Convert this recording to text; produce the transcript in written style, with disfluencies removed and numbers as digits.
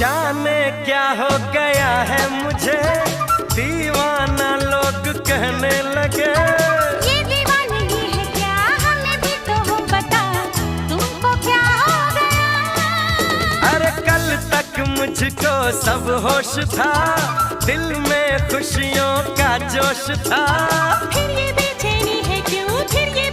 जाने क्या हो गया है मुझे, दीवाना लोग कहने लगे। ये दीवानगी है क्या, हमें भी तो हो बता, तुमको क्या हो गया। अरे कल तक मुझको सब होश था, दिल में खुशियों का जोश था। फिर ये बेचैनी है क्यों, फिर ये